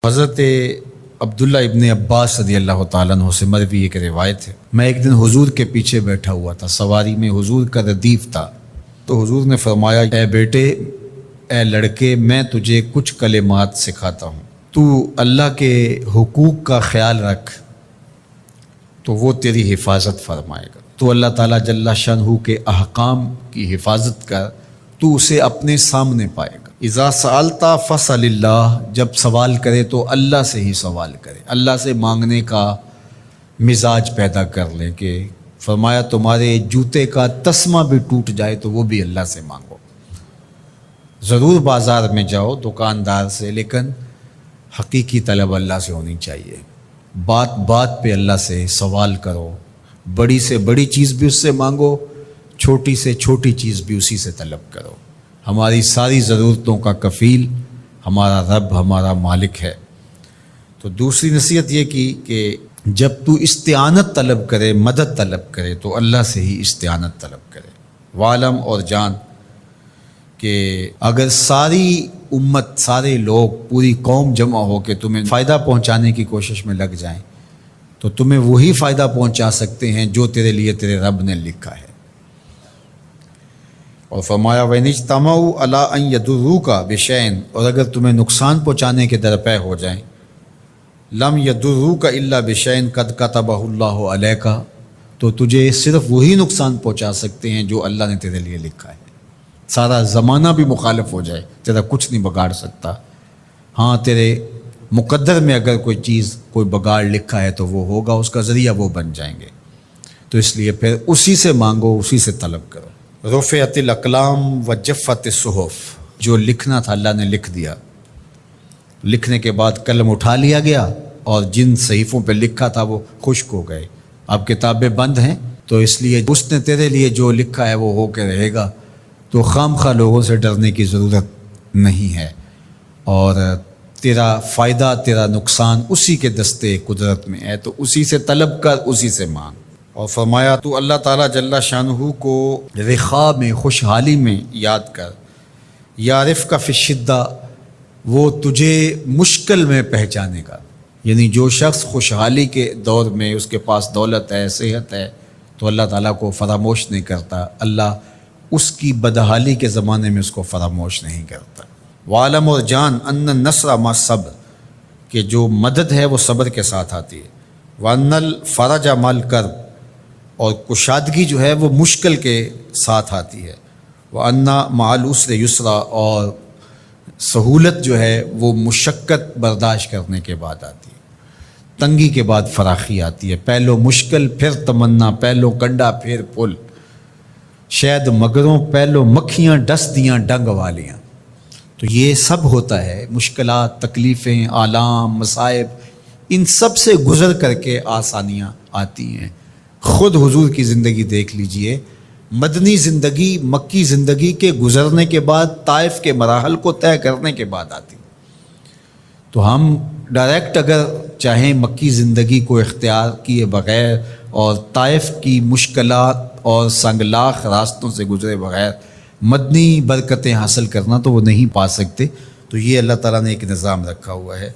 حضرت عبداللہ ابن عباس رضی اللہ تعالیٰ عنہ سے مروی ایک روایت ہے، میں ایک دن حضور کے پیچھے بیٹھا ہوا تھا، سواری میں حضور کا ردیف تھا، تو حضور نے فرمایا، اے بیٹے، اے لڑکے، میں تجھے کچھ کلمات سکھاتا ہوں، تو اللہ کے حقوق کا خیال رکھ تو وہ تیری حفاظت فرمائے گا۔ تو اللہ تعالیٰ جل شانہ کے احکام کی حفاظت کر، تو اسے اپنے سامنے پائے گا۔ اذا سألت فاسأل اللہ، جب سوال کرے تو اللہ سے ہی سوال کرے، اللہ سے مانگنے کا مزاج پیدا کر لیں کہ فرمایا تمہارے جوتے کا تسمہ بھی ٹوٹ جائے تو وہ بھی اللہ سے مانگو۔ ضرور بازار میں جاؤ دکاندار سے، لیکن حقیقی طلب اللہ سے ہونی چاہیے۔ بات بات پہ اللہ سے سوال کرو، بڑی سے بڑی چیز بھی اس سے مانگو، چھوٹی سے چھوٹی چیز بھی اسی سے طلب کرو۔ ہماری ساری ضرورتوں کا کفیل ہمارا رب، ہمارا مالک ہے۔ تو دوسری نصیحت یہ کی کہ جب تو استعانت طلب کرے، مدد طلب کرے، تو اللہ سے ہی استعانت طلب کرے۔ وعلم، اور جان کہ اگر ساری امت، سارے لوگ، پوری قوم جمع ہو کے تمہیں فائدہ پہنچانے کی کوشش میں لگ جائیں تو تمہیں وہی فائدہ پہنچا سکتے ہیں جو تیرے لیے تیرے رب نے لکھا ہے۔ اور فرمایا وَإِنِ اجْتَمَعُوا عَلَىٰ أَن يَضُرُّوكَ بِشَيْءٍ، اور اگر تمہیں نقصان پہنچانے کے درپے ہو جائیں، لَمْ يَضُرُّوكَ إِلَّا بِشَيْءٍ قَدْ كَتَبَهُ اللَّهُ عَلَيْكَ، تو تجھے صرف وہی نقصان پہنچا سکتے ہیں جو اللہ نے تیرے لیے لکھا ہے۔ سارا زمانہ بھی مخالف ہو جائے، تیرا کچھ نہیں بگاڑ سکتا۔ ہاں، تیرے مقدر میں اگر کوئی چیز، کوئی بگاڑ لکھا ہے تو وہ ہوگا، اس کا ذریعہ وہ بن جائیں گے۔ تو اس لیے پھر اسی سے مانگو، اسی سے طلب کرو۔ رفعت الاقلام وجفت الصحف، جو لکھنا تھا اللہ نے لکھ دیا، لکھنے کے بعد قلم اٹھا لیا گیا اور جن صحیفوں پہ لکھا تھا وہ خشک ہو گئے۔ اب کتابیں بند ہیں، تو اس لیے اس نے تیرے لیے جو لکھا ہے وہ ہو کے رہے گا، تو خام خواہ لوگوں سے ڈرنے کی ضرورت نہیں ہے، اور تیرا فائدہ، تیرا نقصان اسی کے دستے قدرت میں ہے، تو اسی سے طلب کر، اسی سے مانگ۔ اور فرمایا تو اللہ تعالیٰ جل شانہ کو رخاء میں، خوشحالی میں یاد کر، یعرف کا فی الشدہ، وہ تجھے مشکل میں پہچانے گا۔ یعنی جو شخص خوشحالی کے دور میں اس کے پاس دولت ہے، صحت ہے، تو اللہ تعالیٰ کو فراموش نہیں کرتا، اللہ اس کی بدحالی کے زمانے میں اس کو فراموش نہیں کرتا۔ وعلم، اور جان، ان النصر مع الصبر، کہ جو مدد ہے وہ صبر کے ساتھ آتی ہے۔ وان الفرج مع الکرب، اور کشادگی جو ہے وہ مشکل کے ساتھ آتی ہے۔ وان مع العسر یسرا، اور سہولت جو ہے وہ مشقت برداشت کرنے کے بعد آتی ہے۔ تنگی کے بعد فراخی آتی ہے، پہلو مشکل پھر تمنا، پہلو کنڈا پھر پل، شاید مگروں پہلو مکھیاں ڈس دیاں ڈنگ والیاں۔ تو یہ سب ہوتا ہے، مشکلات، تکلیفیں، آلام، مصائب، ان سب سے گزر کر کے آسانیاں آتی ہیں۔ خود حضور کی زندگی دیکھ لیجئے، مدنی زندگی مکی زندگی کے گزرنے کے بعد، طائف کے مراحل کو طے کرنے کے بعد آتی۔ تو ہم ڈائریکٹ اگر چاہیں مکی زندگی کو اختیار کیے بغیر اور طائف کی مشکلات اور سنگلاخ راستوں سے گزرے بغیر مدنی برکتیں حاصل کرنا، تو وہ نہیں پا سکتے۔ تو یہ اللہ تعالیٰ نے ایک نظام رکھا ہوا ہے۔